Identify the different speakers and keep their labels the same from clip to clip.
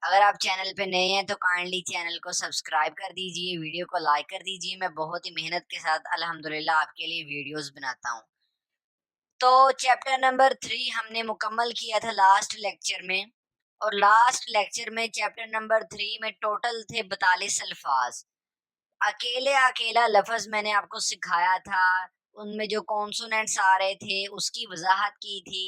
Speaker 1: अगर आप चैनल पे नए हैं तो काइंडली चैनल को सब्सक्राइब कर दीजिए, वीडियो को लाइक कर दीजिए। मैं बहुत ही मेहनत के साथ अल्हम्दुलिल्लाह आपके लिए वीडियोस बनाता हूँ। तो चैप्टर नंबर 3 हमने मुकम्मल किया था लास्ट लेक्चर में, और लास्ट लेक्चर में चैप्टर नंबर 3 में टोटल थे 42 अल्फाज। अकेला लफ्ज मैंने आपको सिखाया था, उनमें जो कॉन्सोनेंट्स आ रहे थे उसकी वजाहत की थी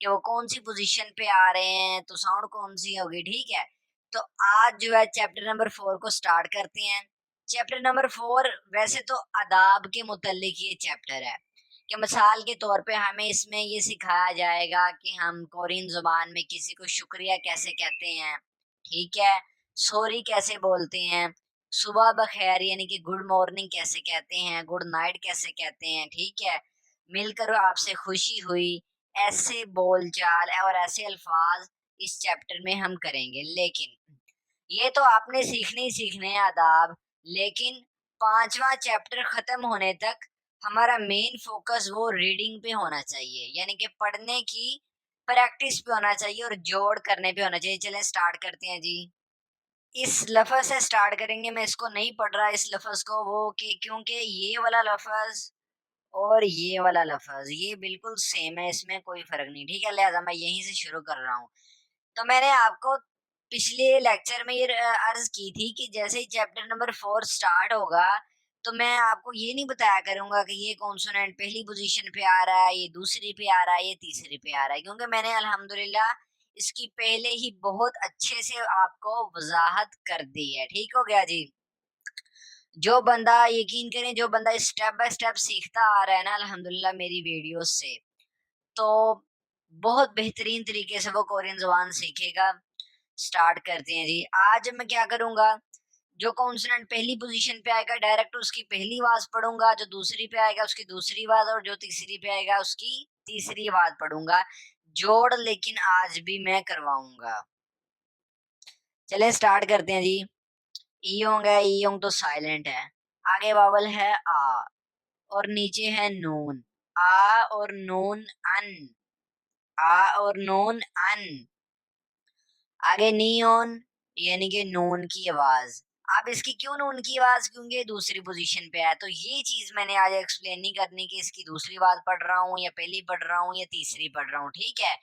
Speaker 1: कि वो कौन सी पोजीशन पे आ रहे हैं, तो साउंड कौन सी होगी। ठीक है, तो आज जो है चैप्टर नंबर 4 को स्टार्ट करते हैं। चैप्टर नंबर 4 वैसे तो आदाब के मुतल्लिक ये चैप्टर है, कि मिसाल के तौर पे हमें इसमें ये सिखाया जाएगा कि हम कोरियन जुबान में किसी को शुक्रिया कैसे कहते हैं, ठीक है, सॉरी कैसे बोलते हैं, सुबह बखैर यानी कि गुड मॉर्निंग कैसे कहते हैं, गुड नाइट कैसे कहते हैं, ठीक है, मिलकर आपसे खुशी हुई, ऐसे बोलचाल और ऐसे अल्फाज इस चैप्टर में हम करेंगे। लेकिन ये तो आपने सीखने ही सीखने हैं आदाब, लेकिन 5वां चैप्टर खत्म होने तक हमारा मेन फोकस वो रीडिंग पे होना चाहिए, यानी कि पढ़ने की प्रैक्टिस पे होना चाहिए और जोड़ करने पे होना चाहिए। चलें स्टार्ट करते हैं जी। इस लफ्ज़ से स्टार्ट करेंगे, मैं इसको नहीं पढ़ रहा इस लफ्ज़ को, वो कि क्योंकि ये वाला लफ्ज़ और ये वाला लफ्ज़ ये बिल्कुल सेम है, इसमें कोई फ़र्क नहीं, ठीक है? लिहाज़ा मैं यहीं से शुरू कर रहा हूँ। तो मैंने आपको पिछले लेक्चर में ये अर्ज़ की थी कि जैसे ही चैप्टर नंबर 4 स्टार्ट होगा, तो मैं आपको ये नहीं बताया करूँगा कि ये कॉन्सोनेंट पहली पोज़ीशन पे आ रहा है, ये दूसरी पे आ रहा है, ये तीसरी पे आ रहा है, क्योंकि मैंने अल्हम्दुलिल्लाह इसकी पहले ही बहुत अच्छे से आपको वज़ाहत कर दी है। ठीक हो गया जी? जो बंदा यकीन करें, जो बंदा स्टेप बाय स्टेप सीखता आ रहा है ना अल्हम्दुलिल्लाह मेरी वीडियोज़ से, तो बहुत बेहतरीन तरीके से वो कोरियन ज़ुबान सीखेगा। स्टार्ट करते हैं जी। आज मैं क्या करूँगा, जो कॉन्सोनेंट पहली पोज़ीशन पे आएगा डायरेक्ट उसकी पहली आवाज़ पढ़ूँगा, जो दूसरी पे आएगा उसकी दूसरी आवाज़, और जो तीसरी पे आएगा उसकी तीसरी आवाज़ पढ़ूँगा। जोड़ लेकिन आज भी मैं करवाऊँगा। चलिए स्टार्ट करते हैं जी। ईयोंग है, ईयोंग तो साइलेंट है। आगे वावल है आ, और नीचे है नून। आ और नून अन, आ और नून अन। आगे नियोन यानी कि नून की आवाज। आप इसकी क्यों नून की आवाज, क्योंकि दूसरी पोजीशन पे है, तो ये चीज मैंने आज एक्सप्लेन नहीं करनी कि इसकी दूसरी आवाज पढ़ रहा हूँ या पहली पढ़ रहा हूँ या तीसरी पढ़ रहा हूँ, ठीक है।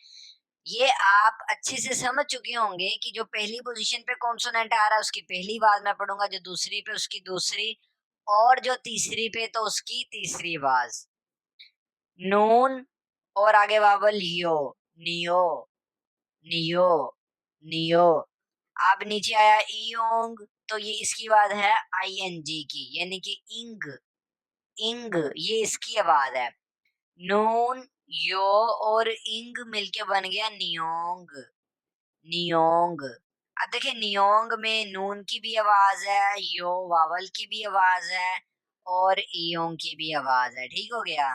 Speaker 1: ये आप अच्छे से समझ चुके होंगे कि जो पहली पोजीशन पे कॉन्सोनेंट आ रहा है उसकी पहली आवाज मैं पढ़ूंगा, जो दूसरी पे उसकी दूसरी, और जो तीसरी पे तो उसकी तीसरी आवाज। नून और आगे वावल यो, नियो, नियो, नियो। अब नीचे आया ईयोंग, तो ये इसकी आवाज है आईएनजी की, यानी कि इंग, इंग ये इसकी आवाज है। नून, यो और इंग मिलके बन गया नियोंग, नियोंग। अब देखिए नियोंग में नून की भी आवाज है, यो वावल की भी आवाज है, और ईयोंग की भी आवाज है। ठीक हो गया।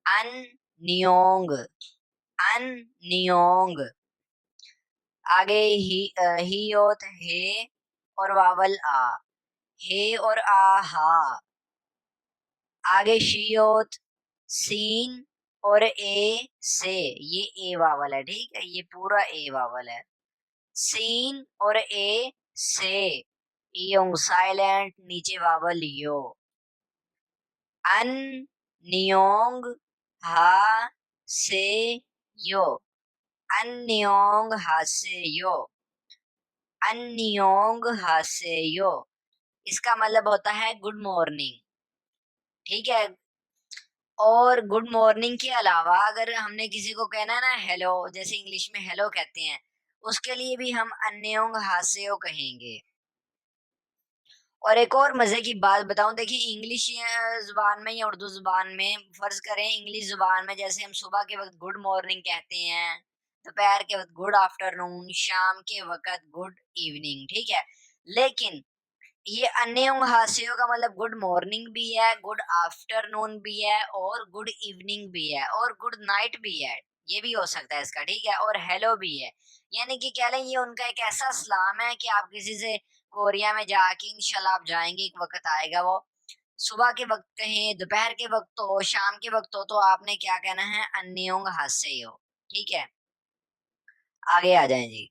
Speaker 1: अन नियोंग, अन नियोंग। आगे ही होत हे और वावल आ, हे और आ हा। आगे शी होत सीन और ए से, ये ए वावल है, ठीक है, ये पूरा ए वावल है। सीन और ए से, ईयोंग साइलेंट, नीचे वावल यो। अन नियोंग हा से यो, अन नियोंग हा से यो, अन नियोंग हा से यो। इसका मतलब होता है गुड मॉर्निंग, ठीक है। और गुड मॉर्निंग के अलावा अगर हमने किसी को कहना है ना हेलो, जैसे इंग्लिश में हेलो कहते हैं, उसके लिए भी हम अन्योंग हास्यो कहेंगे। और एक और मजे की बात बताऊं, देखिए इंग्लिश जुबान में या उर्दू जुबान में, फर्ज करें इंग्लिश जुबान में जैसे हम सुबह के वक्त गुड मॉर्निंग कहते हैं, दोपहर के वक्त गुड आफ्टरनून, शाम के वक्त गुड इवनिंग, ठीक है। लेकिन ये अन्योंग हास्यों का मतलब गुड मॉर्निंग भी है, गुड आफ्टरनून भी है, और गुड इवनिंग भी है, और गुड नाइट भी है, ये भी हो सकता है इसका, ठीक है, और हेलो भी है। यानी कि कह लें ये उनका एक ऐसा सलाम है कि आप किसी से कोरिया में जाके इंशाल्लाह आप जाएंगे, एक वक्त आएगा वो सुबह के वक्त कहें, दोपहर के वक्त हो, शाम के वक्त हो, तो आपने क्या कहना है, अन्योंग हास्यो, ठीक है। आगे आ जाएं जी।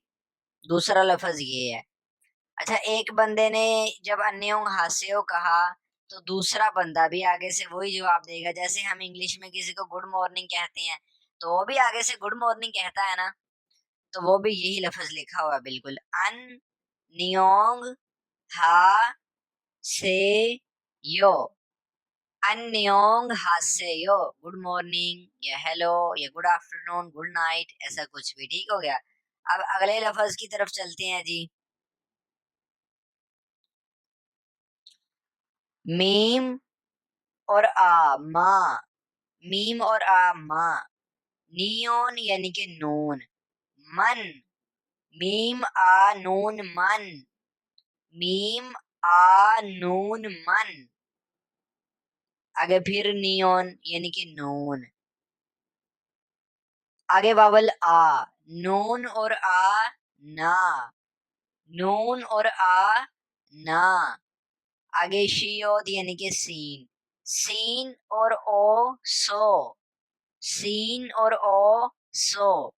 Speaker 1: दूसरा लफ्ज ये है। अच्छा, एक बंदे ने जब अन्यों हास्यो कहा तो दूसरा बंदा भी आगे से वही जवाब देगा। जैसे हम इंग्लिश में किसी को गुड मॉर्निंग कहते हैं तो वो भी आगे से गुड मॉर्निंग कहता है ना, तो वो भी यही लफ्ज लिखा हुआ है बिल्कुल। अन नियोंग हा से यो, अन्योंग हास्यो, गुड मॉर्निंग या हेलो या गुड आफ्टरनून, गुड नाइट, ऐसा कुछ भी। ठीक हो गया। अब अगले लफ्ज की तरफ चलते हैं जी। मीम और आ माँ, मीम और आ माँ। नियोन यानी कि नून। मन, मीम आ नून मन, मीम आ नून मन। आगे फिर नियोन यानी कि नून। आगे वावल आ, नून और आ ना, नून और आ ना। आगे शियोद यानी कि सीन, सीन और ओ सो, सीन और ओ सो।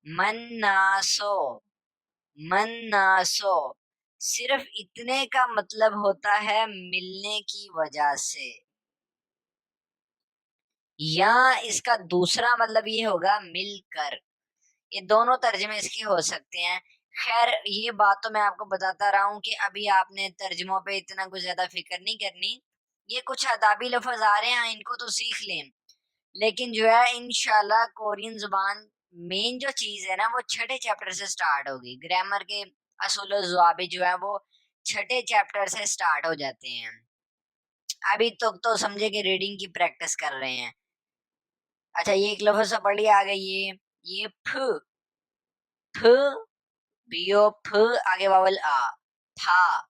Speaker 1: मन्नासो, मन्नासो। सिर्फ इतने का मतलब होता है मिलने की वजह से, या इसका दूसरा मतलब ये होगा मिलकर। ये दोनों तर्जमे इसके हो सकते हैं। खैर, ये बात तो मैं आपको बताता रहा हूँ कि अभी आपने तर्जमों पे इतना कुछ ज्यादा फिक्र नहीं करनी। ये कुछ अदाबी लफ्ज आ रहे हैं, इनको तो सीख लें। लेकिन जो है इंशाल्लाह कोरियन जुबान मेन जो चीज है ना वो छठे चैप्टर से स्टार्ट होगी। ग्रामर के असूल ज़वाबित जो है वो छठे चैप्टर से स्टार्ट हो जाते हैं। अभी तो समझे कि रीडिंग की प्रैक्टिस कर रहे हैं। अच्छा, ये एक लफ्ज पढ़ लिया। आ गई ये फ, फ बियो फ, आगे वावल आ, था,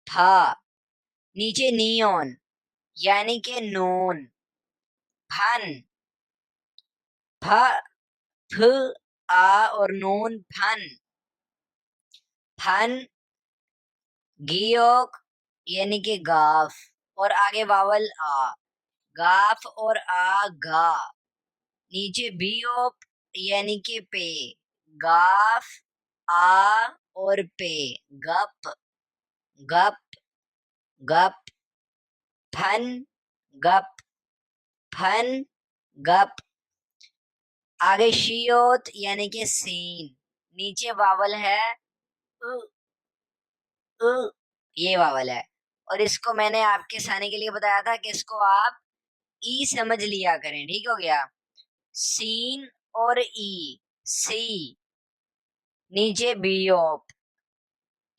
Speaker 1: था। नीचे नियोन यानी कि नून। फन, फ, फ आ और नून फन, फन। गियोक यानी कि गाफ और आगे वावल आ, गाफ और आ गा। नीचे बियोप यानी कि पे, गाफ आ और पे, गप, गप, गप। फन, गप, फन, गप। आगे शियोत यानी कि सीन। नीचे वावल है उ, उ, ये वावल है। और इसको मैंने आपके साने के लिए बताया था कि इसको आप ई समझ लिया करें। ठीक हो गया। सीन और ई, सी। नीचे बियोप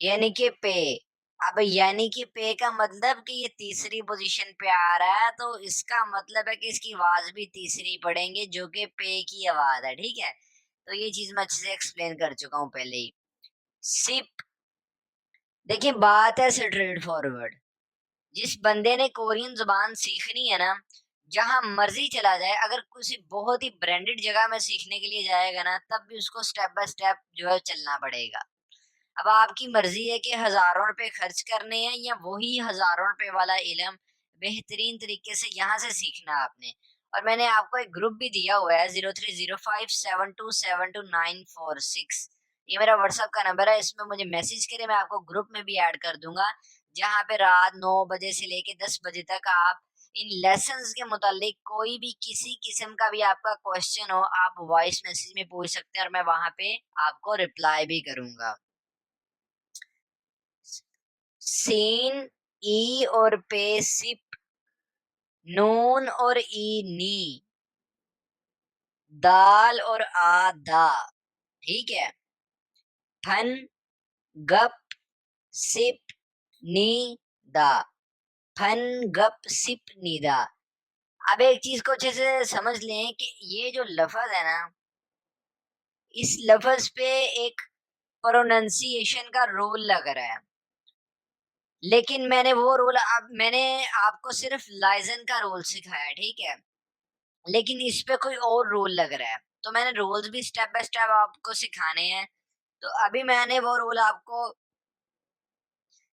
Speaker 1: यानी कि पे। अब यानी कि पे का मतलब कि ये तीसरी पोजीशन पे आ रहा है, तो इसका मतलब है कि इसकी आवाज भी तीसरी पढ़ेंगे जो कि पे की आवाज है। ठीक है, तो ये चीज मैं अच्छे से एक्सप्लेन कर चुका हूँ पहले ही। सिप, देखिए बात है स्ट्रेट फॉरवर्ड। जिस बंदे ने कोरियन जुबान सीखनी है ना, जहां मर्जी चला जाए, अगर किसी बहुत ही ब्रांडेड जगह में सीखने के लिए जाएगा ना, तब भी उसको स्टेप बाय स्टेप जो है चलना पड़ेगा। अब आपकी मर्जी है कि हजारों रुपए खर्च करने हैं या वही हजारों रुपए वाला इल्म बेहतरीन तरीके से यहाँ से सीखना आपने। और मैंने आपको एक ग्रुप भी दिया हुआ है 0305727296। ये मेरा व्हाट्सएप का नंबर है, इसमें मुझे मैसेज करें, मैं आपको ग्रुप में भी ऐड कर दूंगा। जहाँ पे रात 9 बजे से लेके 10 बजे तक आप इन लेसन्स के मुतालिक कोई भी किसी किस्म का भी आपका क्वेश्चन हो, आप वॉइस मैसेज में पूछ सकते हैं और मैं वहां पे आपको रिप्लाई भी करूंगा। सीन, ई और पे सिप, नून और ई नी, दाल और आ दा। ठीक है। फन, गप, सिप, नी, दा। फन, गप, सिप, नीदा। अब एक चीज को अच्छे से समझ लें कि ये जो लफज है ना, इस लफज पे एक प्रोनाउंसिएशन का रोल लग रहा है। लेकिन मैंने वो रोल, अब मैंने आपको सिर्फ लाइजन का रोल सिखाया, ठीक है, लेकिन इस पे कोई और रोल लग रहा है। तो मैंने रोल्स भी स्टेप बाय स्टेप आपको सिखाने हैं। तो अभी मैंने वो रोल आपको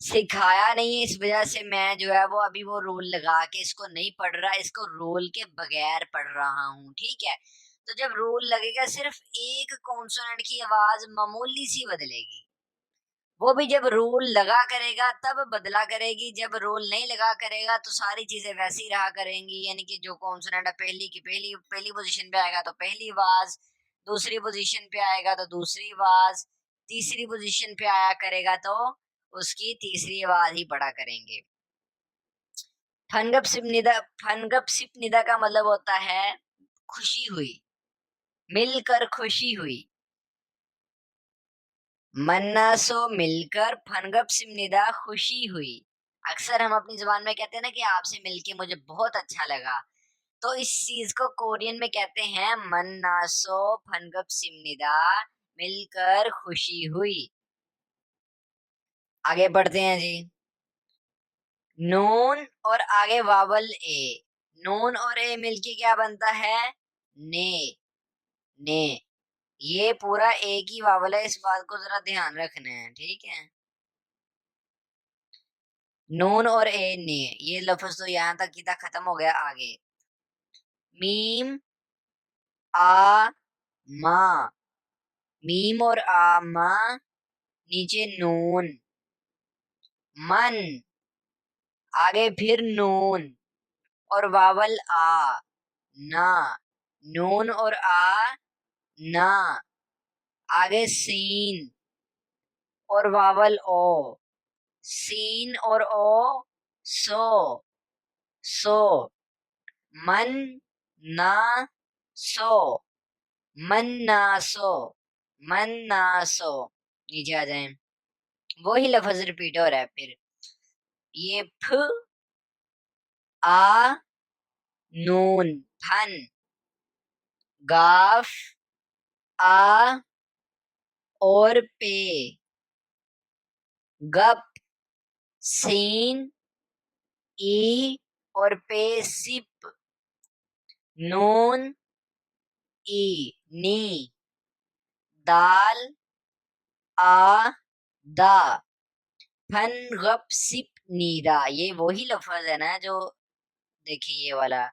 Speaker 1: सिखाया नहीं है, इस वजह से मैं जो है वो अभी वो रोल लगा के इसको नहीं पढ़ रहा, इसको रोल के बगैर पढ़ रहा हूँ। ठीक है, तो जब रूल लगेगा सिर्फ एक कॉन्सोनेंट की आवाज मामूली सी बदलेगी, वो भी जब रूल लगा करेगा तब बदला करेगी, जब रूल नहीं लगा करेगा तो सारी चीजें वैसी रहा करेंगी। यानी कि जो कॉन्सोनेंट पहली की पहली पहली पोजीशन पे आएगा तो पहली आवाज, दूसरी पोजीशन पे आएगा तो दूसरी आवाज, तीसरी पोजीशन पे आया करेगा तो उसकी तीसरी आवाज ही पढ़ा करेंगे। फनगप सिप निदा, फनगप सिप निदा का मतलब होता है खुशी हुई, मिलकर खुशी हुई। मन्ना सो मिलकर फनगप सिप निदा खुशी हुई। अक्सर हम अपनी जुबान में कहते हैं ना कि आपसे मिलके मुझे बहुत अच्छा लगा, तो इस चीज को कोरियन में कहते हैं मन्ना सो फनगप सिप निदा, मिलकर खुशी हुई। आगे बढ़ते हैं जी। नून और आगे वावल ए, नून और ए मिलके क्या बनता है? ने। ने, ये पूरा एक ही वावल है, इस बात को जरा ध्यान रखना है, ठीक है। नून और ए ने, ये लफ्ज तो यहाँ तक ही था, खत्म हो गया। आगे मीम आ मा, मीम और आ मा, नीचे नून, मन, आगे फिर नून और वावल आ, ना, नून और आ ना, आगे सीन और वावल ओ, सीन और ओ, सो, सो, मन ना सो, मन ना सो, मन ना सो। नीचे आ जाए, वही लफ्ज रिपीट हो रहा है फिर। ये फ आ नून, फन, गाफ आ और पे, गप, सीन ई और पे सिप, नून ई, नी, दाल आ दा, फन गप सिप नीदा। ये वही लफ्ज है ना जो, देखिए ये वाला,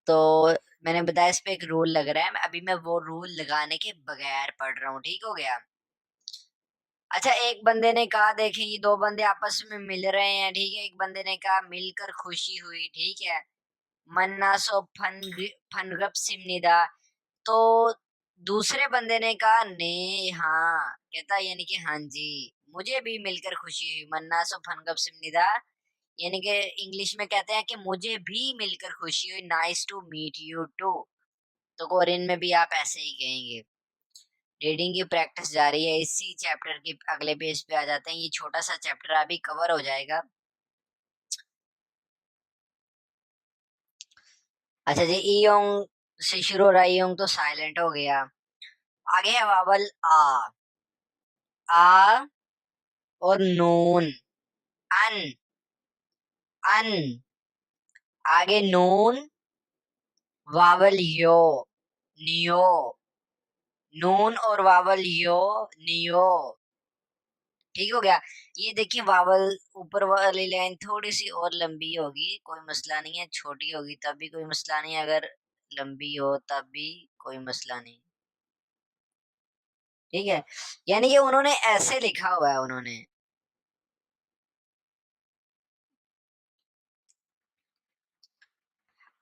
Speaker 1: तो मैंने बताया इस पे एक रूल लग रहा है, अभी मैं वो रूल लगाने के बगैर पढ़ रहा हूँ, ठीक हो गया। अच्छा, एक बंदे ने कहा, देखें ये दो बंदे आपस में मिल रहे हैं, ठीक है। एक बंदे ने कहा मिलकर खुशी हुई, ठीक है। मन्ना सो फन गप सिमनिदा। तो दूसरे बंदे ने कहा ने, हाँ कहता, यानी कि हाँ जी, मुझे भी मिलकर खुशी हुई। मन्ना सो फनगप सिमनिदा, यानी कि इंग्लिश में कहते हैं कि मुझे भी मिलकर खुशी हुई, nice to meet you too. तो कोरियन में भी आप ऐसे ही कहेंगे। रीडिंग की प्रैक्टिस जारी है, इसी चैप्टर के अगले पेज पे आ जाते हैं। ये छोटा सा चैप्टर अभी कवर हो जाएगा। अच्छा जी, ईयोंग से शुरू हो रहा है, ईयोंग तो साइलेंट हो गया। आगे है वावल आ, आ और नून, अन, अन, आगे नून, वावल यो, नियो, नून और वावल यो, नियो, ठीक हो गया। ये देखिए वावल ऊपर वाली लाइन थोड़ी सी और लंबी होगी, कोई मसला नहीं है, छोटी होगी तब भी कोई मसला नहीं, अगर लंबी हो तब भी कोई मसला नहीं, ठीक है। यानी कि उन्होंने ऐसे लिखा हुआ है, उन्होंने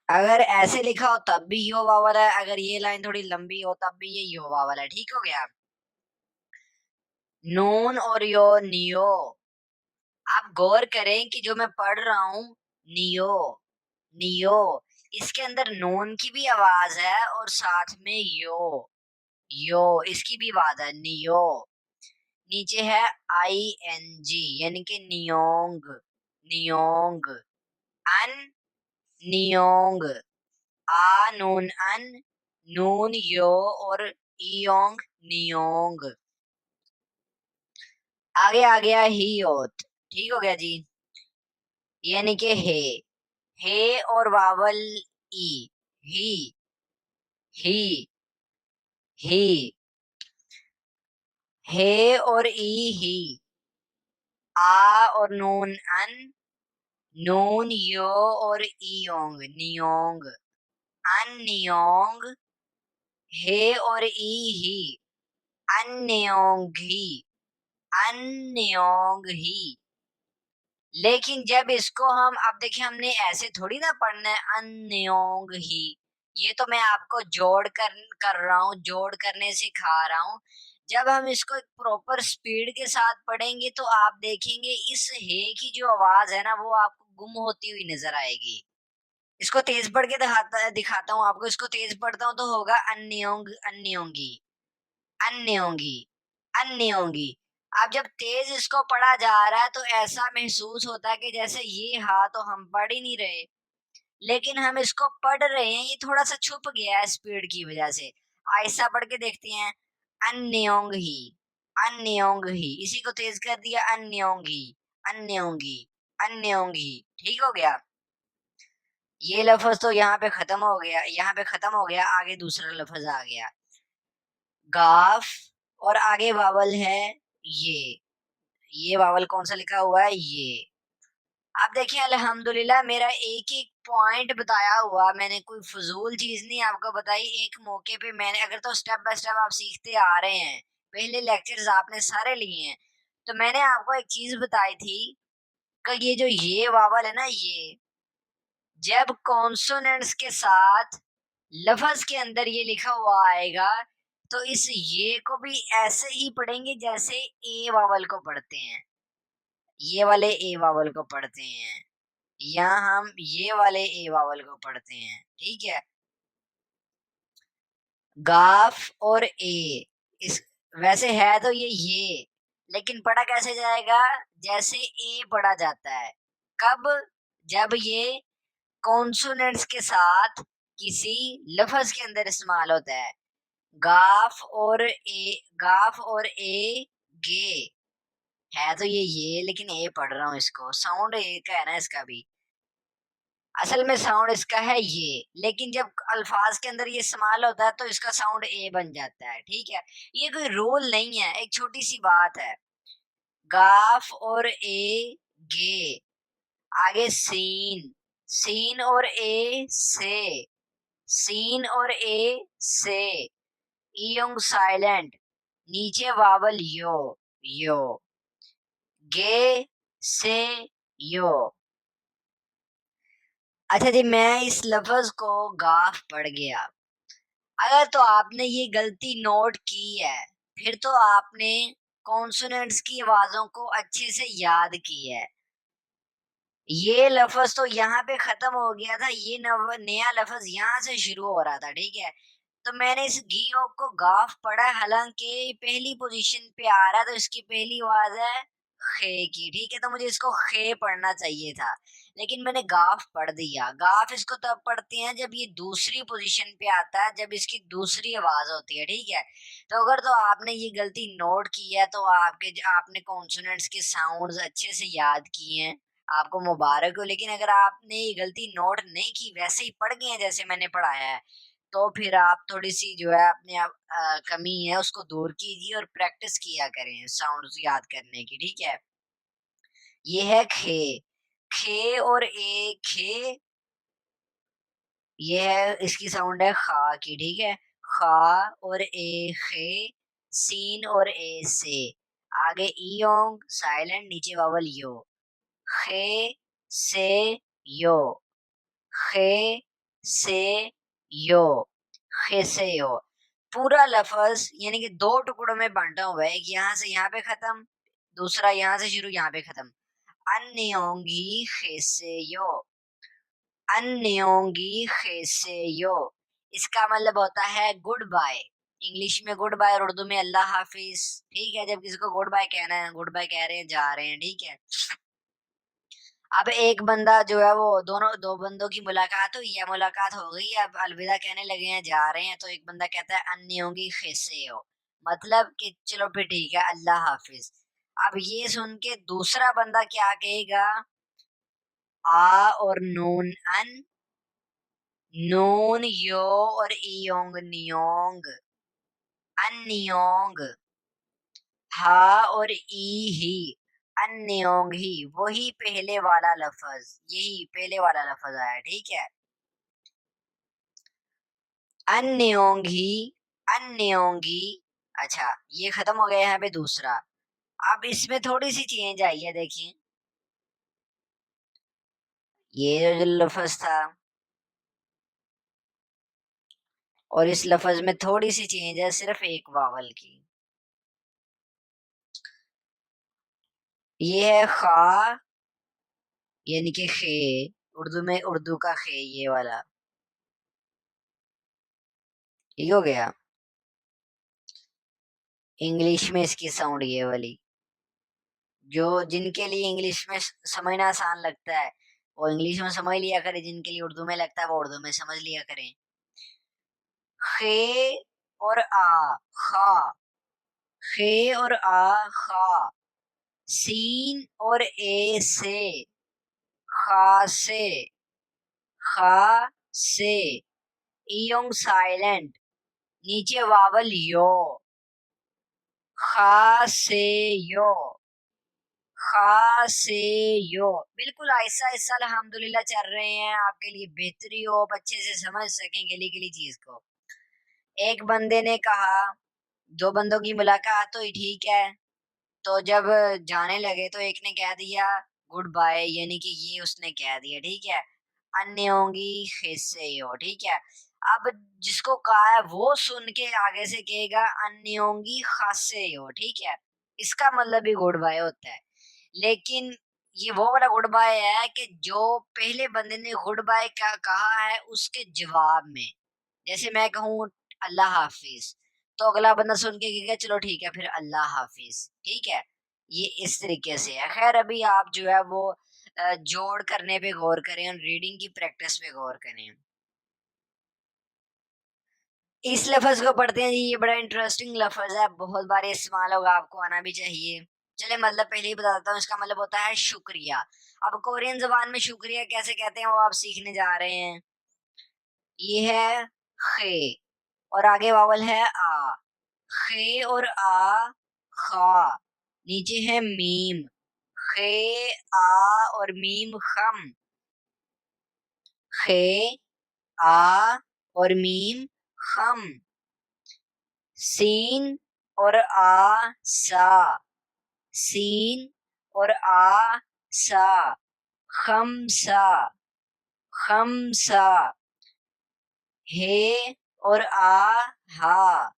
Speaker 1: अगर ऐसे लिखा हो तब भी यो वावल है, अगर ये लाइन थोड़ी लंबी हो तब भी ये यो वावल है, ठीक हो गया। नून और यो, नियो। आप गौर करें कि जो मैं पढ़ रहा हूं, नियो, नियो, इसके अंदर नून की भी आवाज है और साथ में यो, यो इसकी भी आवाज है, नियो। नीचे है आई एन जी, यानी कि नियोंग, नियोंग, अन, नियोंग, आ नून अन, नून यो और इयोंग, नियोंग। आगे आ गया ही ओत, ठीक हो गया जी, यानी कि हे और वावल ई, ही, ही, ही, हे और ई, ही, आ और नून अन, नून यो और इयोंग, नियोंग। अन्योंग, हे और ई ही, अन्योंगी, अन्योंग ही। लेकिन जब इसको हम अब देखिए हमने ऐसे थोड़ी ना पढ़ना है अन्योंग ही, ये तो मैं आपको कर रहा हूँ, जोड़ करने सिखा रहा हूँ। जब हम इसको एक प्रॉपर स्पीड के साथ पढ़ेंगे तो आप देखेंगे इस हे की जो आवाज है ना वो आपको गुम होती हुई नजर आएगी। इसको तेज पढ़ के दिखाता हूँ आपको। इसको तेज पढ़ता हूँ तो होगा अन्योंग, अन्योंगी, अन्योंगी, अन्योंगी। अब जब तेज इसको पढ़ा जा रहा है तो ऐसा महसूस होता है कि जैसे ये हा तो हम पढ़ ही नहीं रहे, लेकिन हम इसको पढ़ रहे हैं, ये थोड़ा सा छुप गया है स्पीड की वजह से। आहिस्ता पढ़ के देखते हैं, अन्योंग ही, अन्योंग ही। इसी को तेज कर दिया, अन्योंग ही, अन्योंगी, अन्योंग ही। ठीक हो गया। ये लफ्ज तो यहाँ पे खत्म हो गया, यहाँ पे खत्म हो गया। आगे दूसरा लफ्ज आ गया, गाफ, और आगे वावल है ये वावल कौन सा लिखा हुआ है, ये। आप देखिए अल्हम्दुलिल्लाह मेरा एक एक पॉइंट बताया हुआ, मैंने कोई फजूल चीज नहीं आपको बताई। एक मौके पे मैंने, अगर तो स्टेप बाय स्टेप आप सीखते आ रहे हैं, पहले लेक्चर्स आपने सारे लिए हैं, तो मैंने आपको एक चीज बताई थी कि ये जो ये वावल है ना, ये जब कॉन्सोनेंट्स के साथ लफ्ज के अंदर ये लिखा हुआ आएगा तो इस ये को भी ऐसे ही पढ़ेंगे जैसे ए वावल को पढ़ते हैं। ये वाले ए वावल को पढ़ते हैं, या हम ये वाले ए वावल को पढ़ते हैं। ठीक है। गाफ और ए, इस वैसे है तो ये, लेकिन पढ़ा कैसे जाएगा, जैसे ए पढ़ा जाता है। कब, जब ये कॉन्सोनेंट्स के साथ किसी लफ्ज के अंदर इस्तेमाल होता है। गाफ और ए गे, है तो ये, लेकिन ए पढ़ रहा हूँ इसको, साउंड ए का है ना इसका भी। असल में साउंड इसका है ये, लेकिन जब अल्फाज के अंदर ये इस्तेमाल होता है तो इसका साउंड ए बन जाता है। ठीक है। ये कोई रूल नहीं है, एक छोटी सी बात है। गाफ और ए गे, आगे सीन, सीन और ए से, सीन और ए से, ईयोंग साइलेंट, नीचे वावल यो, गे से यो। अच्छा जी, मैं इस लफ्ज को गाफ पढ़ गया। अगर तो आपने ये गलती नोट की है, फिर तो आपने कॉन्सोनेंट्स की आवाजों को अच्छे से याद की है। ये लफ्ज तो यहाँ पे खत्म हो गया था, ये नया लफ्ज यहाँ से शुरू हो रहा था। ठीक है। तो मैंने इस गियो को गाफ पढ़ा, हालांकि पहली पोजीशन पे आ रहा है तो इसकी पहली आवाज है खे की। ठीक है। तो मुझे इसको खे पढ़ना चाहिए था, लेकिन मैंने गाफ पढ़ दिया। गाफ इसको तब पढ़ते हैं जब ये दूसरी पोजीशन पे आता है, जब इसकी दूसरी आवाज होती है। ठीक है। तो अगर तो आपने ये गलती नोट की है तो आपने कॉन्सोनेंट्स के साउंड्स अच्छे से याद किए हैं, आपको मुबारक हो। लेकिन अगर आपने ये गलती नोट नहीं की, वैसे ही पढ़ गए हैं जैसे मैंने पढ़ाया है, तो फिर आप थोड़ी-सी जो है अपने आप कमी है उसको दूर कीजिए और प्रैक्टिस किया करें साउंड्स याद करने की। ठीक है। ये है खे, खे और ए खे, ये है इसकी साउंड है खा की। ठीक है। खा और ए खे, सीन और ए से, आगे ईयोंग साइलेंट, नीचे वावल यो, खे से यो, खे से यो, खे से यो। पूरा लफ्ज यानी कि दो टुकड़ों में बांटा हुआ है, एक यहाँ से यहाँ पे खत्म, दूसरा यहाँ से शुरू यहाँ पे खत्म। अन्योंगी खेसेयो, अन्योंगी खेसेयो, इसका मतलब होता है गुड बाय। इंग्लिश में गुड बाय और उर्दू में अल्लाह हाफिज। ठीक है। जब किसी को गुड बाय कहना है, गुड बाय कह रहे हैं, जा रहे हैं। ठीक है। अब एक बंदा जो है वो दो बंदों की मुलाकात हुई है, मुलाकात हो गई, अब अलविदा कहने लगे हैं, जा रहे हैं, तो एक बंदा कहता है अन्योंगी खिस्से हो, मतलब कि चलो फिर ठीक है, अल्लाह हाफिज। अब ये सुन के दूसरा बंदा क्या कहेगा, आ और नून अन, नून यो और इयोंग नियोंग, अन्योंग, हा और ई ही, अन्योंग ही। वही पहले वाला लफ्ज, यही पहले वाला लफ्ज आया। ठीक है। अन्योंगी, अन्योंगी। अच्छा, ये खत्म हो गया यहाँ पे दूसरा। अब इसमें थोड़ी सी चेंज आई है, देखिए ये जो लफ्ज था और इस लफ्ज में थोड़ी सी चेंज है, सिर्फ एक वावल की। ये है खा, यानी कि खे, उर्दू में उर्दू का खे, ये वाला। ठीक हो गया। इंग्लिश में इसकी साउंड ये वाली। जो जिनके लिए इंग्लिश में समझना आसान लगता है वो इंग्लिश में समझ लिया करें, जिनके लिए उर्दू में लगता है वो उर्दू में समझ लिया करें। खे और आ, खा, खे और आ, खा। सीन और ए से, खा से, खा से। ईयोंग साइलेंट, नीचे वावल यो, खा से यो, खा से यो। बिल्कुल ऐसा ऐसा अल्हम्दुलिल्लाह चल रहे हैं, आपके लिए बेहतरी हो, आप अच्छे से समझ सकें गली गली चीज को। एक बंदे ने कहा, दो बंदों की मुलाकात हुई, ठीक है। तो जब जाने लगे तो एक ने कह दिया गुड बाय, यानी कि ये उसने कह दिया, ठीक है। अन्य होंगी हिस्से हो, ठीक है। अब जिसको कहा है वो सुन के आगे से कहेगा अन्य होंगी खासे हो, ठीक है। इसका मतलब भी गुड बाय होता है। लेकिन ये वो वाला गुड बाय है कि जो पहले बंदे ने गुड बाय का कहा है उसके जवाब में। जैसे मैं कहूँ अल्लाह हाफिज, तो अगला बंदा सुन के कहेगा चलो ठीक है फिर अल्लाह हाफिज, ठीक है। ये इस तरीके से है। खैर अभी आप जो है वो जोड़ करने पे गौर करें और रीडिंग की प्रैक्टिस पे गौर करें। इस लफ्ज को पढ़ते हैं जी, ये बड़ा इंटरेस्टिंग लफ्ज है, बहुत बार इस्तेमाल होगा, आपको आना भी चाहिए। चले मतलब पहले ही बता देता हूँ, इसका मतलब होता है शुक्रिया। अब कोरियन जबान में शुक्रिया कैसे कहते हैं वो आप सीखने जा रहे हैं। ये है खे और आगे वावल है आ, खे और आ, खा। नीचे है मीम, खे, आ और मीम खम, खे, आ और मीम खम। सीन और आ, सा, सीन और आ, सा, खमसा, खमसा। हे और आ, हा,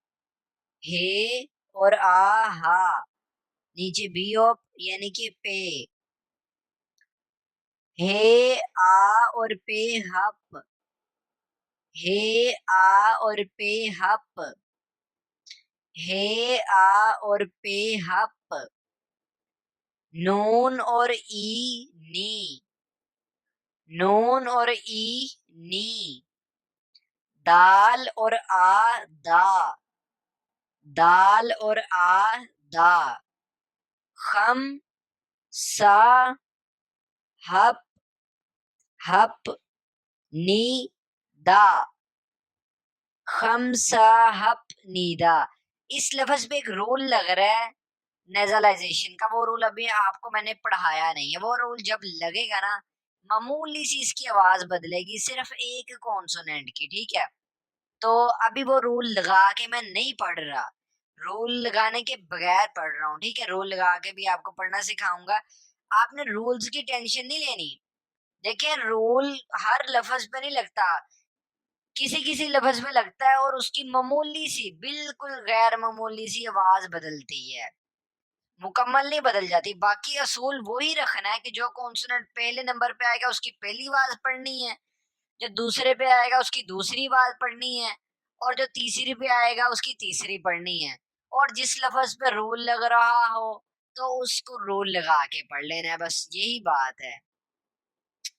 Speaker 1: हे और आ, हा। नीचे बी ऑप यानी कि पे, हे आ और पे हप, हे आ और पे हप, हे आ और पे हप। नून और ई नी, नून और ई नी। दाल और आ दा, दाल और आ दा। खम सा हप, हप नी दा, खमसा हप नीदा। इस लफ्ज पे एक रूल लग रहा है नेजलाइजेशन का, वो रूल अभी आपको मैंने पढ़ाया नहीं है। वो रूल जब लगेगा ना, मामूली सी इसकी आवाज बदलेगी, सिर्फ एक कॉन्सोनेंट की, ठीक है। तो अभी वो रूल लगा के मैं नहीं पढ़ रहा, रूल लगाने के बगैर पढ़ रहा हूँ, ठीक है। रूल लगा के भी आपको पढ़ना सिखाऊंगा, आपने रूल्स की टेंशन नहीं लेनी। देखिए रूल हर लफ्ज पे नहीं लगता, किसी किसी लफ्ज में लगता है और उसकी मामूली सी, बिल्कुल गैर मामूली सी आवाज बदलती है, मुकम्मल नहीं बदल जाती। बाकी असूल वही रखना है कि जो कॉन्सोनेंट पहले नंबर पे आएगा उसकी पहली आवाज पढ़नी है, जो दूसरे पे आएगा उसकी दूसरी आवाज पढ़नी है, और जो तीसरी पे आएगा उसकी तीसरी पढ़नी है। और जिस लफ्ज पे रूल लग रहा हो तो उसको रूल लगा के पढ़ लेना है, बस यही बात है।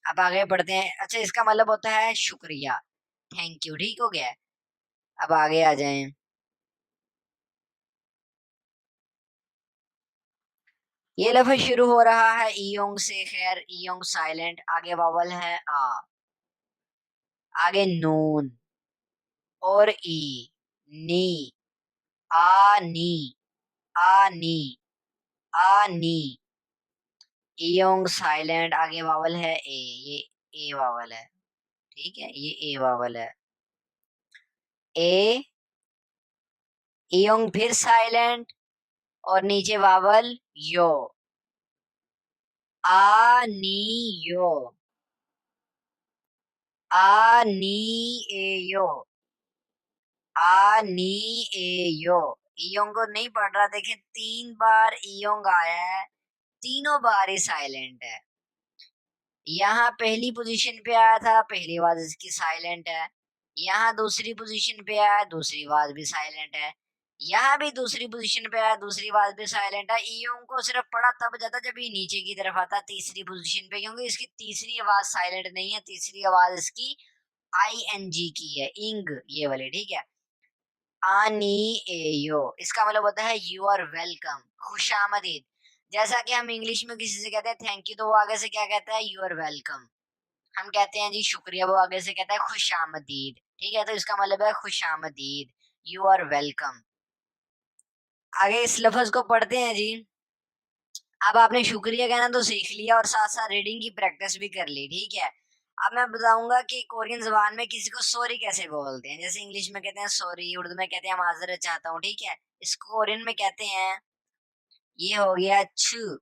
Speaker 1: अब आगे बढ़ते हैं। अच्छा, इसका मतलब होता है शुक्रिया, थैंक यू, ठीक हो गया। अब आगे आ जाएं। ये लफ्ज शुरू हो रहा है ईयोंग से, खैर ईयोंग साइलेंट, आगे वावल है आ, आगे नून और ई, नी, आ नी, आ नी, आ नी। ईयोंग साइलेंट, आगे वावल है ए, ये ए वावल है, ठीक है, ये ए वावल है। ए, ईयोंग फिर साइलेंट और नीचे वावल यो, आ नी यो, आ नी ए यो, आ नी ए यो। ईयोंग को नहीं पढ़ रहा, देखें 3 बार ईयोंग आया है, तीनों बार ही साइलेंट है। यहाँ पहली पोजीशन पे आया था, पहली आवाज इसकी साइलेंट है। यहाँ दूसरी पोजीशन पे आया, दूसरी आवाज भी साइलेंट है। यहाँ भी दूसरी पोजीशन पे आया, दूसरी आवाज भी साइलेंट है। ईयोंग को सिर्फ पढ़ा तब जाता जब ये नीचे की तरफ आता तीसरी पोजीशन पे, क्योंकि इसकी तीसरी आवाज साइलेंट नहीं है, तीसरी आवाज इसकी ING की है, इंग ये वाली, ठीक है। आनी एयो, इसका मतलब होता है यू आर वेलकम, खुशामदीद। जैसा कि हम इंग्लिश में किसी से कहते हैं थैंक यू, तो वो आगे से क्या कहता है, यू आर वेलकम। हम कहते हैं जी शुक्रिया, वो आगे से कहता है खुशामदीद, ठीक है। तो इसका मतलब है खुशामदीद, यू आर वेलकम। आगे इस लफ्ज को पढ़ते हैं जी। अब आपने शुक्रिया कहना तो सीख लिया और साथ साथ रीडिंग की प्रैक्टिस भी कर ली, ठीक है। अब मैं बताऊंगा कि कोरियन जबान में किसी को सॉरी कैसे बोलते हैं। जैसे इंग्लिश में कहते हैं सॉरी, उर्दू में कहते हैं माजरत चाहता हूँ, ठीक है। इसको कोरियन में कहते हैं, ये हो गया छू।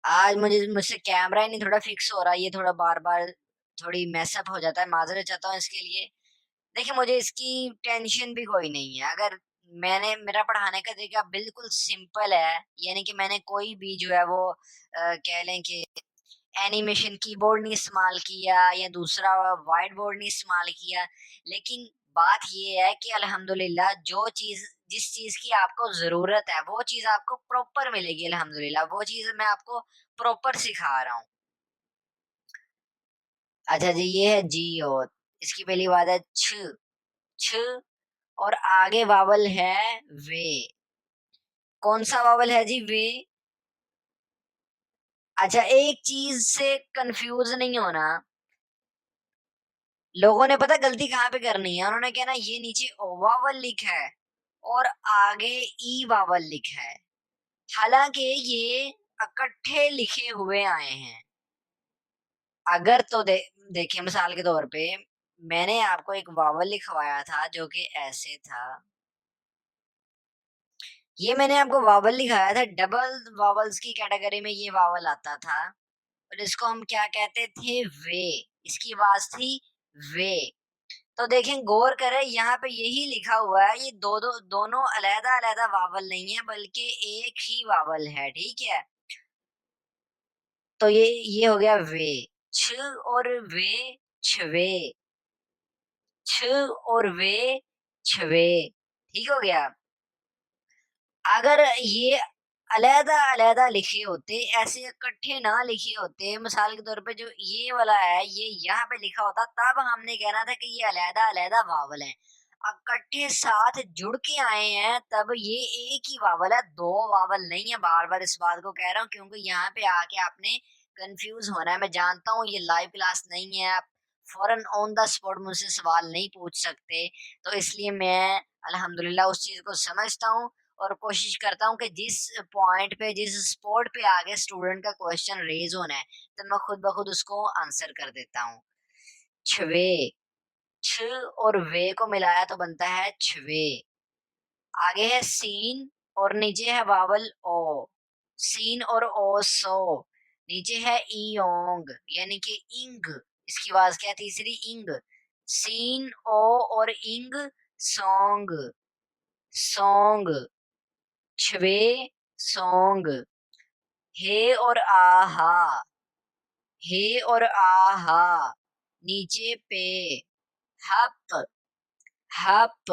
Speaker 1: आज मुझसे कैमरा ही नहीं थोड़ा फिक्स हो रहा, ये थोड़ा बार बार थोड़ी मैसअप हो जाता है, माजरत चाहता हूँ इसके लिए। देखिए मुझे इसकी टेंशन भी कोई नहीं है। अगर मेरा पढ़ाने का तरीका बिल्कुल सिंपल है, यानी कि मैंने कोई भी जो है वो कह लें कि एनिमेशन कीबोर्ड नहीं इस्तेमाल किया या दूसरा व्हाइट बोर्ड नहीं इस्तेमाल किया, लेकिन बात ये है कि अल्हम्दुलिल्लाह जो चीज जिस चीज की आपको जरूरत है वो चीज आपको प्रॉपर मिलेगी अल्हम्दुलिल्लाह, वो चीज मैं आपको प्रॉपर सिखा रहा हूँ। अच्छा जी, ये है जी और इसकी पहली बात है छ, छ और आगे वावल है वे। कौन सा वावल है जी, वे। अच्छा, एक चीज से कंफ्यूज नहीं होना। लोगों ने पता गलती कहाँ पे करनी है, उन्होंने कहना ये नीचे ओ वावल लिखा है और आगे ई वावल लिखा है, हालांकि ये इकट्ठे लिखे हुए आए हैं। अगर तो देखिए मिसाल के तौर पे मैंने आपको एक वावल लिखवाया था जो कि ऐसे था, ये मैंने आपको वावल लिखाया था, डबल वावल्स की कैटेगरी में ये वावल आता था और इसको हम क्या कहते थे, वे। इसकी आवाज थी वे। तो देखें गौर करें, यहाँ पे यही लिखा हुआ है, ये दोनों अलहदा अलहदा वावल नहीं है बल्कि एक ही वावल है, ठीक है। तो ये हो गया वे, छ और वे, छवे, छ और वे, छवे, ठीक हो गया। अगर ये अलहदा अलहदा लिखे होते, ऐसे इकट्ठे ना लिखे होते, मिसाल के तौर पे जो ये वाला है ये यहाँ पे लिखा होता, तब हमने कहना था कि ये अलहदा अलहदा वावल है। इकट्ठे साथ जुड़ के आए हैं तब ये एक ही वावल है, दो वावल नहीं है। बार बार इस बात को कह रहा हूँ क्योंकि यहाँ पे आके आपने कंफ्यूज होना है। मैं जानता हूँ ये लाइव क्लास नहीं है, आप फौरन ऑन द स्पॉट मुझसे सवाल नहीं पूछ सकते, तो इसलिए मैं अल्हम्दुलिल्लाह उस चीज को समझता हूँ और कोशिश करता हूँ कि जिस पॉइंट पे जिस स्पॉट पे आगे स्टूडेंट का क्वेश्चन रेज होना है तो मैं खुद ब खुद उसको आंसर कर देता हूँ। छवे, छ और वे को मिलाया तो बनता है छवे। आगे है सीन और नीचे है वावल ओ, सीन और ओ सो। नीचे है ईयोंग यानी कि इंग, इसकी आवाज क्या है तीसरी, इंग। सीन ओ और इंग, सॉन्ग, सॉन्ग, छवे, सॉन्ग। हे और आहा, हे और आहा। नीचे पे हप, हप,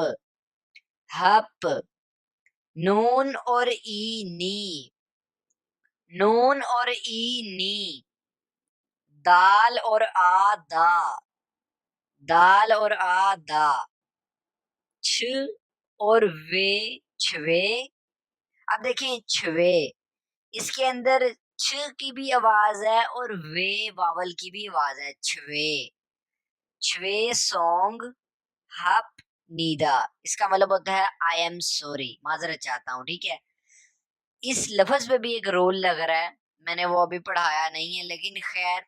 Speaker 1: हप। नून और ई नी, नून और ई नी। दाल और आ दा, दाल और आ दा। छ और वे, छवे। अब देखें छवे, इसके अंदर छ की भी आवाज है और वे वावल की भी आवाज है, छवे, छवे सॉन्ग, हप, नीदा। इसका मतलब होता है आई एम सॉरी, माजरत चाहता हूँ, ठीक है। इस लफ्ज पे भी एक रोल लग रहा है, मैंने वो अभी पढ़ाया नहीं है लेकिन खैर।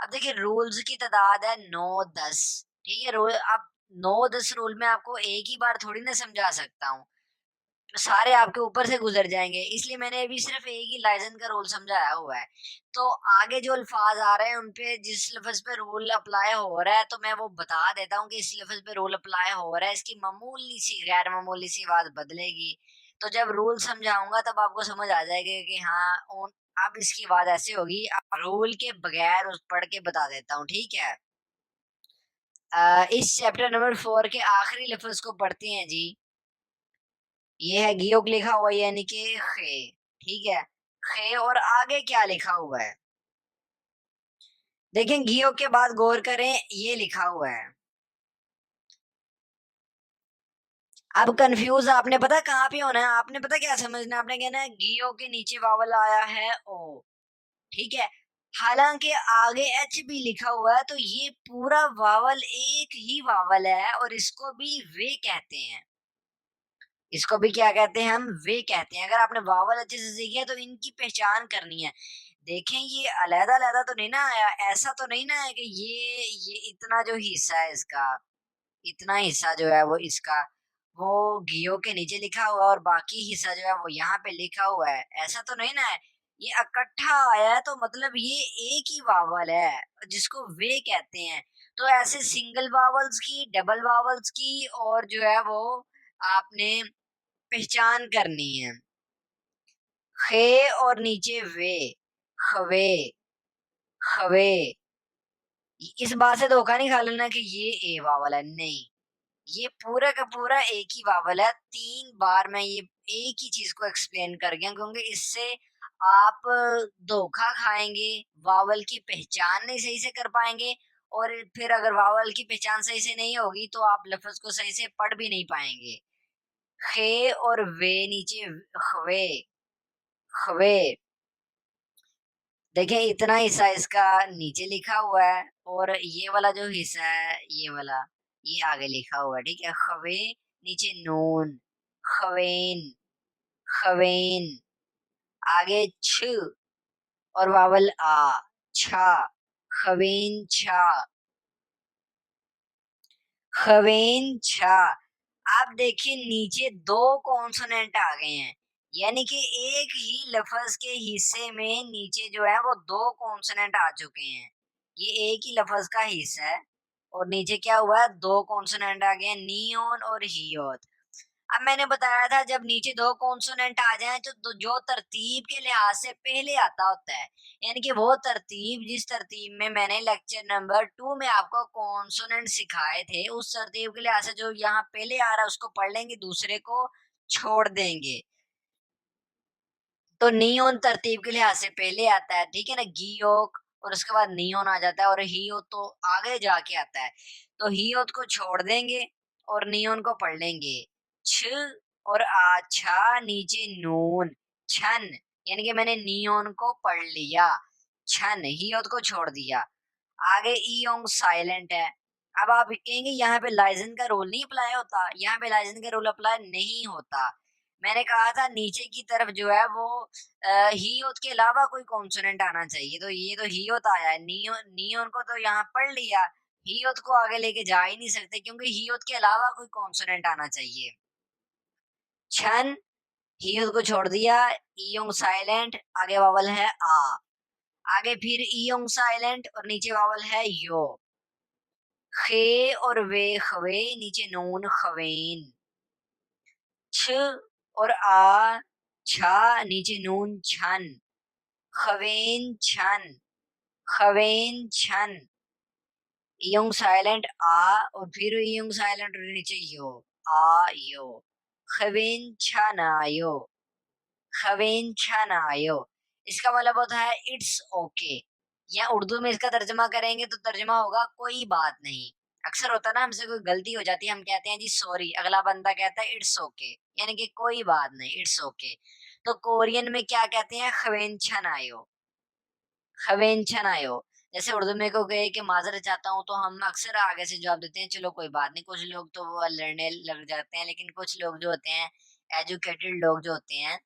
Speaker 1: अब देखिए रूल्स की तादाद है 9-10, ठीक है। रोल अब 9-10 रूल में आपको एक ही बार थोड़ी ना समझा सकता हूँ। सारे आपके ऊपर से गुजर जाएँगे, इसलिए मैंने अभी सिर्फ़ एक ही लाइज़न का रूल समझाया हुआ है। तो आगे जो अल्फ़ाज़ आ रहे हैं, उन पे जिस लफ़्ज़ पे रूल अप्लाई हो रहा है, तो मैं वो बता देता हूँ कि इस लफ़्ज़ पे रूल अप्लाई हो रहा है, इसकी मामूली-सी, गैर मामूली-सी बात बदलेगी। तो जब रूल समझाऊँगा, तब आपको समझ आ जाएगा कि हाँ, अब इसकी बात ऐसे होगी। रूल के बगैर उस पढ़ के बता देता हूँ, ठीक है? इस चैप्टर नंबर 4 के आखिरी लफ़्ज़ को पढ़ते हैं जी। ये है गियोग लिखा हुआ है, यानी कि खे, ठीक है? खे और आगे क्या लिखा हुआ है? देखें गियोग के बाद गौर करें, ये लिखा हुआ है। अब कंफ्यूज आपने पता कहाँ पे होना है? आपने पता क्या समझना है? आपने कहना है गियोग के नीचे वावल आया है ओ, ठीक है? हालांकि आगे एच भी लिखा हुआ है, तो ये पूरा वावल एक ही वावल है और इसको भी वे कहते हैं। इसको भी क्या कहते हैं हम? वे कहते हैं। अगर आपने वावल अच्छे से सीखी है तो इनकी पहचान करनी है। देखें ये अलग-अलग तो नहीं ना आया, ऐसा तो नहीं ना है कि ये इतना जो हिस्सा है इसका, इतना हिस्सा जो है वो इसका, वो घियो के नीचे लिखा हुआ है और बाकी हिस्सा जो है वो यहाँ पे लिखा हुआ है, ऐसा तो नहीं ना है। ये इकट्ठा आया है तो मतलब ये एक ही वावल है, जिसको वे कहते हैं। तो ऐसे सिंगल वावल्स की, डबल वावल्स की और जो है वो आपने पहचान करनी है। खे और नीचे वे, खवे, खवे। इस बात से धोखा नहीं खा लेना कि ये ए वावल है, नहीं। ये पूरा का पूरा एक ही वावल है। 3 बार मैं ये एक ही चीज़ को एक्सप्लेन कर गया, क्योंकि इससे आप धोखा खाएँगे, वावल की पहचान नहीं सही से कर पाएँगे और फिर अगर वावल की पहचान सही से नहीं होगी, तो आप लफ़्ज़ को सही से पढ़ भी नहीं पाएँगे। खे और वे नीचे ख़्वे, ख़्वे। देखिए इतना हिस्सा इसका नीचे लिखा हुआ है और ये वाला जो हिस्सा है, ये वाला, ये आगे लिखा हुआ है, ठीक है? ख़्वे नीचे नून, ख़्वेन, ख़्वेन, आगे छ और वावल आ, छा, ख़्वेन छा, ख़्वेन छा। आप देखिए नीचे 2 कॉन्सोनेंट आ गए हैं, यानी कि एक ही लफ्ज़ के हिस्से में नीचे जो है वो 2 कॉन्सोनेंट आ चुके हैं। ये एक ही लफ्ज़ का हिस्सा है और नीचे क्या हुआ है, 2 कॉन्सोनेंट आ गए हैं, नियोन और हियोत। अब मैंने बताया था जब नीचे 2 कॉन्सोनेंट आ जाएँ तो जो तरतीब के लिहाज से पहले आता होता है, यानी कि वो तरतीब जिस तरतीब में मैंने लेक्चर नंबर 2 में आपको कॉन्सोनेंट सिखाए थे, उस तरतीब के लिहाज से जो यहाँ पहले आ रहा है उसको पढ़ लेंगे, दूसरे को छोड़ देंगे। तो नियोन तरतीब के लिहाज से पहले आता है, ठीक है ना? गियोक और उसके बाद नियोन आ जाता है और हियोत तो आगे जाके आता है। तो हियोत को छोड़ देंगे और नियोन को पढ़ लेंगे। छ और आछा नीचे नून, छन, यानी कि मैंने नियोन को पढ़ लिया। छन, हियोत को छोड़ दिया। आगे ईयोंग साइलेंट है। अब आप कहेंगे यहाँ पे लाइजन का रूल नहीं अप्लाई होता, यहाँ पे लाइजन का रूल अप्लाई नहीं होता। मैंने कहा था नीचे की तरफ जो है वो ही होत के अलावा कोई कॉन्सोनेंट आना चाहिए, तो ये तो ही होत आया है, नियोन को तो यहाँ पढ़ लिया, ही होत को आगे लेके जा ही नहीं सकते क्योंकि ही होत के अलावा कोई कॉन्सोनेंट आना चाहिए। छन, ही होत को छोड़ दिया, ईयोंग साइलेंट, आगे वावल है आ, आगे फिर ईयोंग साइलेंट और नीचे वावल है यो। खे और वे खवे नीचे नून खवेन, छ और आ छा नीचे नून छन, खवेन छन, खवेन छन, इयोंग साइलेंट आ और फिर इयोंग साइलेंट और नीचे यो, आ यो, खवेन छन आयो, खवेन छन आयो। इसका मतलब होता है इट्स ओके, या उर्दू में इसका तर्जमा करेंगे तो तर्जमा होगा कोई बात नहीं। अक्सर होता है ना हमसे कोई गलती हो जाती है, हम कहते हैं जी सॉरी, अगला बंदा कहता है इट्स ओके, यानी कि कोई बात नहीं, इट्स ओके। तो कोरियन में क्या कहते हैं, खवेंछन आयो, खवेंछन आयो। जैसे उर्दू में को कहे कि माजरत चाहता हूँ तो हम अक्सर आगे से जवाब देते हैं चलो कोई बात नहीं। कुछ लोग तो वो लड़ने लग जाते हैं, लेकिन कुछ लोग जो होते हैं, एजुकेटेड लोग जो होते हैं,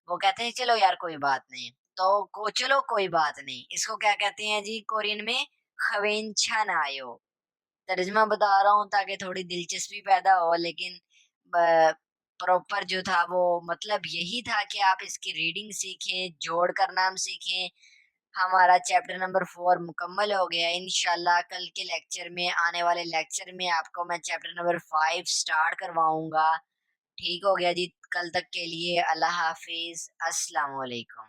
Speaker 1: वो कहते हैं चलो यार कोई बात नहीं। तो चलो कोई बात नहीं, इसको क्या कहते हैं जी कोरियन में, खवेंछन आयो। तर्जुमा बता रहा हूँ ताकि थोड़ी दिलचस्पी पैदा हो, लेकिन प्रॉपर जो था वो मतलब यही था कि आप इसकी रीडिंग सीखें, जोड़ कर नाम सीखें। हमारा चैप्टर नंबर 4 मुकम्मल हो गया। इंशाल्लाह कल के लेक्चर में, आने वाले लेक्चर में आपको मैं चैप्टर नंबर 5 स्टार्ट करवाऊंगा। ठीक हो गया जी, कल तक के लिए अल्लाह हाफिज, अस्सलाम वालेकुम।